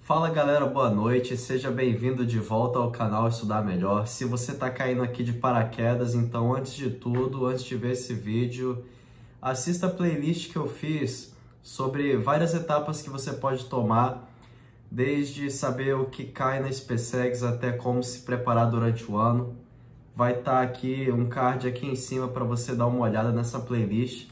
Fala galera, boa noite, seja bem-vindo de volta ao canal Estudar Melhor. Se você está caindo aqui de paraquedas, então antes de tudo, antes de ver esse vídeo, assista a playlist que eu fiz sobre várias etapas que você pode tomar, desde saber o que cai na SpaceX até como se preparar durante o ano. Vai estar aqui um card aqui em cima para você dar uma olhada nessa playlist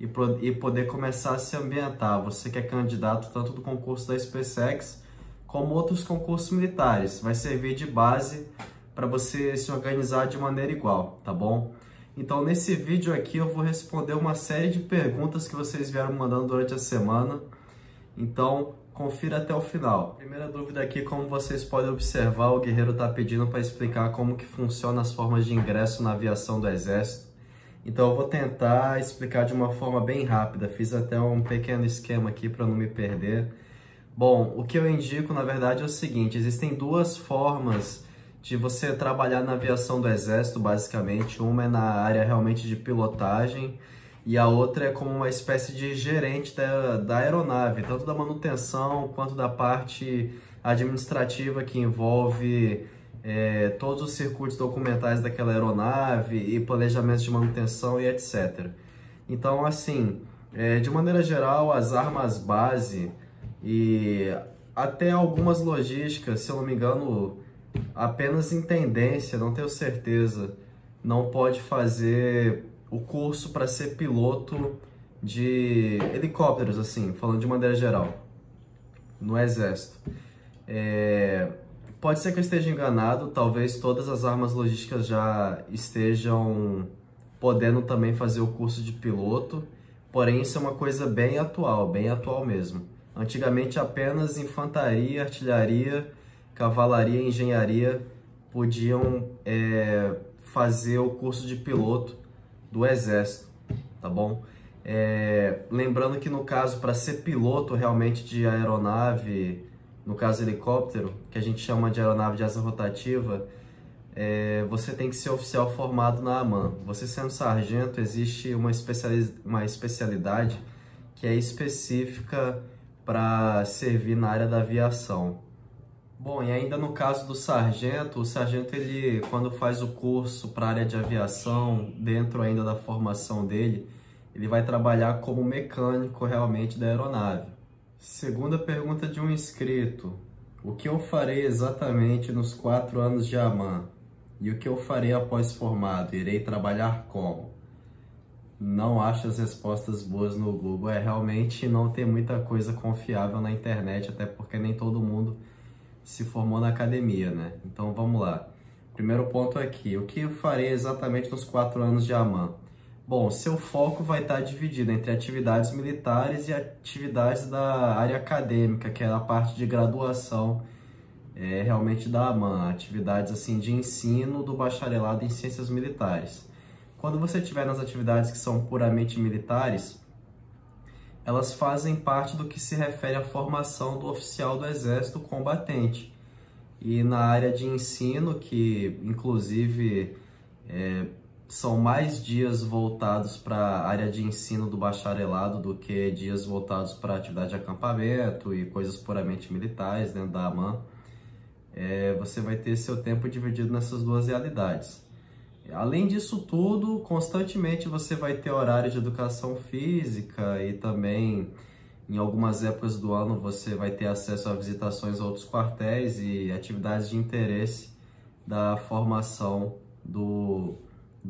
e poder começar a se ambientar. Você que é candidato tanto do concurso da SpaceX como outros concursos militares. Vai servir de base para você se organizar de maneira igual, tá bom? Então, nesse vídeo aqui eu vou responder uma série de perguntas que vocês vieram mandando durante a semana. Então, confira até o final. Primeira dúvida aqui, como vocês podem observar, o Guerreiro está pedindo para explicar como que funciona as formas de ingresso na aviação do Exército. Então, eu vou tentar explicar de uma forma bem rápida. Fiz até um pequeno esquema aqui para não me perder. Bom, o que eu indico, na verdade, é o seguinte: existem duas formas de você trabalhar na aviação do Exército, basicamente. Uma é na área realmente de pilotagem e a outra é como uma espécie de gerente da aeronave, tanto da manutenção quanto da parte administrativa que envolve todos os circuitos documentais daquela aeronave e planejamentos de manutenção e etc. Então, assim, de maneira geral, as armas base e até algumas logísticas, se eu não me engano, apenas em tendência, não tenho certeza, não pode fazer o curso para ser piloto de helicópteros, assim, falando de maneira geral, no Exército. Pode ser que eu esteja enganado, talvez todas as armas logísticas já estejam podendo também fazer o curso de piloto, porém isso é uma coisa bem atual mesmo. Antigamente apenas infantaria, artilharia, cavalaria e engenharia podiam fazer o curso de piloto do Exército, tá bom? Lembrando que no caso, para ser piloto realmente de aeronave, no caso helicóptero, que a gente chama de aeronave de asa rotativa, você tem que ser oficial formado na AMAN. Você sendo sargento, existe uma especialidade que é específica para servir na área da aviação. Bom, e ainda no caso do sargento, o sargento, ele, quando faz o curso para a área de aviação, dentro ainda da formação dele, ele vai trabalhar como mecânico realmente da aeronave. Segunda pergunta de um inscrito: o que eu farei exatamente nos 4 anos de AMAN? E o que eu farei após formado? Irei trabalhar como? Não acho as respostas boas no Google. Realmente não tem muita coisa confiável na internet, até porque nem todo mundo se formou na academia, né? Então vamos lá. Primeiro ponto aqui: o que eu farei exatamente nos 4 anos de AMAN? Bom, seu foco vai estar dividido entre atividades militares e atividades da área acadêmica, que é a parte de graduação realmente da AMAN, atividades assim de ensino do bacharelado em ciências militares. Quando você estiver nas atividades que são puramente militares, elas fazem parte do que se refere à formação do oficial do Exército combatente. E na área de ensino, que inclusive são mais dias voltados para a área de ensino do bacharelado do que dias voltados para a atividade de acampamento e coisas puramente militares dentro da AMAN, você vai ter seu tempo dividido nessas duas realidades. Além disso tudo, constantemente você vai ter horário de educação física e também, em algumas épocas do ano, você vai ter acesso a visitações a outros quartéis e atividades de interesse da formação do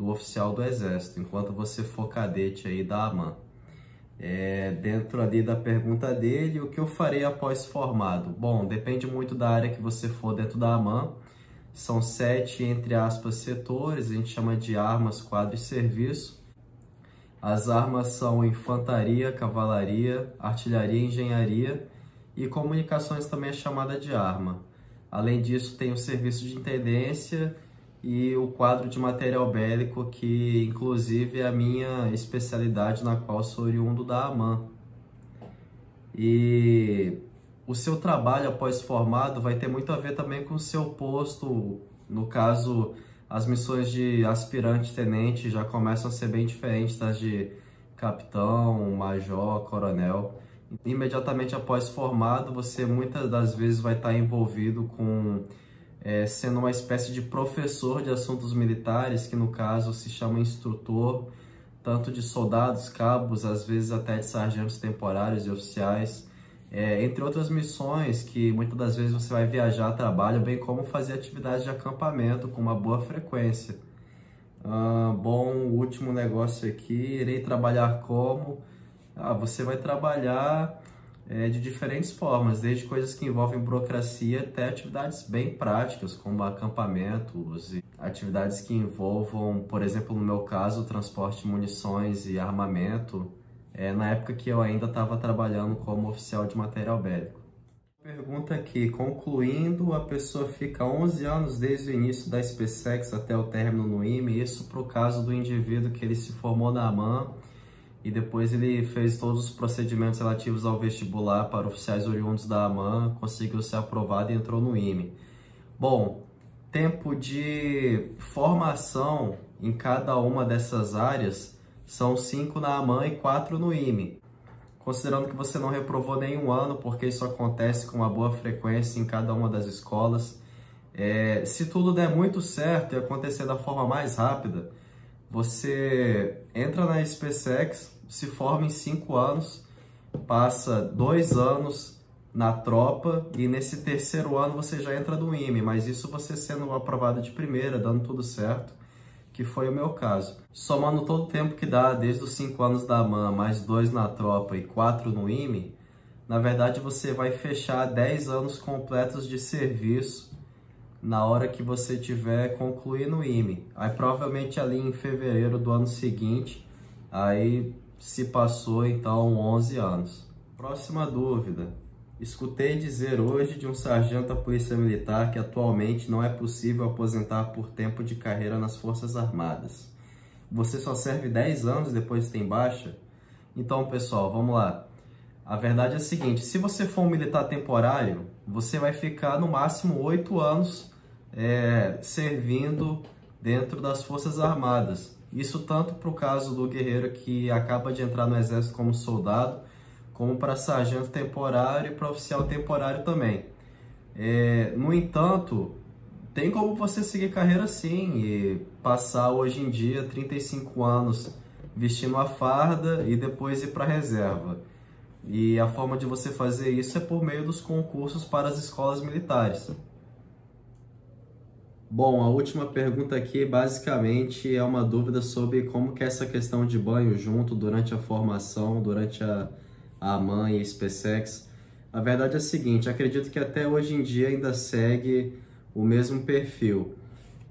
oficial do Exército, enquanto você for cadete aí da AMAN. Dentro ali da pergunta dele, o que eu farei após formado? Bom, depende muito da área que você for dentro da AMAN. São 7, entre aspas, setores, a gente chama de armas, quadro e serviço. As armas são infantaria, cavalaria, artilharia, engenharia e comunicações também é chamada de arma. Além disso, tem o serviço de intendência e o quadro de material bélico, que inclusive é a minha especialidade, na qual sou oriundo da AMAN. E o seu trabalho após formado vai ter muito a ver também com o seu posto. No caso, as missões de aspirante-tenente já começam a ser bem diferentes das de capitão, major, coronel. Imediatamente após formado, você muitas das vezes vai estar envolvido com sendo uma espécie de professor de assuntos militares, que no caso se chama instrutor, tanto de soldados, cabos, às vezes até de sargentos temporários e oficiais, entre outras missões que muitas das vezes você vai viajar a trabalho, bem como fazer atividades de acampamento com uma boa frequência. Bom, o último negócio aqui, irei trabalhar como? Você vai trabalhar de diferentes formas, desde coisas que envolvem burocracia até atividades bem práticas, como acampamentos e atividades que envolvam, por exemplo, no meu caso, transporte de munições e armamento, na época que eu ainda estava trabalhando como oficial de material bélico. Pergunta aqui, concluindo, a pessoa fica 11 anos desde o início da SpaceX até o término no IME, isso para o caso do indivíduo que ele se formou na AMAN e depois ele fez todos os procedimentos relativos ao vestibular para oficiais oriundos da AMAN, conseguiu ser aprovado e entrou no IME. Bom, tempo de formação em cada uma dessas áreas são 5 na AMAN e 4 no IME. Considerando que você não reprovou nenhum ano, porque isso acontece com uma boa frequência em cada uma das escolas, se tudo der muito certo e acontecer da forma mais rápida, você entra na SpaceX, se forma em 5 anos, passa 2 anos na tropa e nesse terceiro ano você já entra no IME, mas isso você sendo aprovado de primeira, dando tudo certo, que foi o meu caso. Somando todo o tempo que dá, desde os 5 anos da AMAN, mais 2 na tropa e 4 no IME, na verdade você vai fechar 10 anos completos de serviço na hora que você tiver concluindo o IME. Aí provavelmente ali em fevereiro do ano seguinte, aí se passou então 11 anos. Próxima dúvida. Escutei dizer hoje de um sargento da Polícia Militar que atualmente não é possível aposentar por tempo de carreira nas Forças Armadas. Você só serve 10 anos depois de ter baixa? Então, pessoal, vamos lá. A verdade é a seguinte, se você for um militar temporário, você vai ficar no máximo 8 anos servindo dentro das Forças Armadas. Isso tanto para o caso do guerreiro que acaba de entrar no Exército como soldado, como para sargento temporário e para oficial temporário também. No entanto, tem como você seguir carreira sim e passar hoje em dia 35 anos vestindo a farda e depois ir para a reserva. E a forma de você fazer isso é por meio dos concursos para as escolas militares. Bom, a última pergunta aqui basicamente é uma dúvida sobre como que é essa questão de banho junto durante a formação, durante a AMAN e a SpaceX. A verdade é a seguinte, acredito que até hoje em dia ainda segue o mesmo perfil.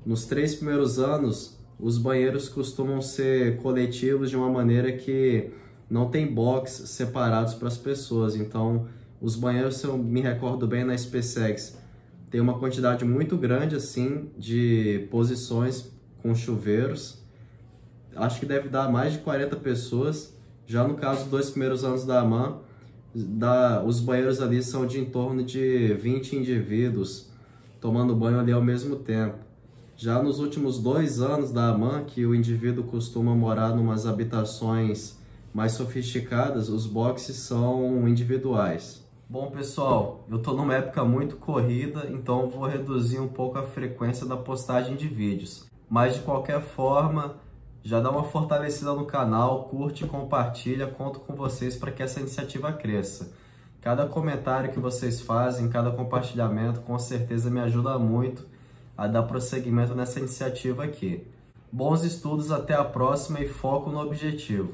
Nos 3 primeiros anos, os banheiros costumam ser coletivos de uma maneira que não tem box separados para as pessoas. Então, os banheiros, se eu me recordo bem, na SpaceX, tem uma quantidade muito grande assim de posições com chuveiros. Acho que deve dar mais de 40 pessoas. Já no caso dos 2 primeiros anos da AMAN, os banheiros ali são de em torno de 20 indivíduos tomando banho ali ao mesmo tempo. Já nos últimos 2 anos da AMAN, que o indivíduo costuma morar em umas habitações mais sofisticadas, os boxes são individuais. Bom, pessoal, eu estou numa época muito corrida, então eu vou reduzir um pouco a frequência da postagem de vídeos. Mas de qualquer forma, já dá uma fortalecida no canal, curte e compartilha, conto com vocês para que essa iniciativa cresça. Cada comentário que vocês fazem, cada compartilhamento, com certeza me ajuda muito a dar prosseguimento nessa iniciativa aqui. Bons estudos, até a próxima e foco no objetivo.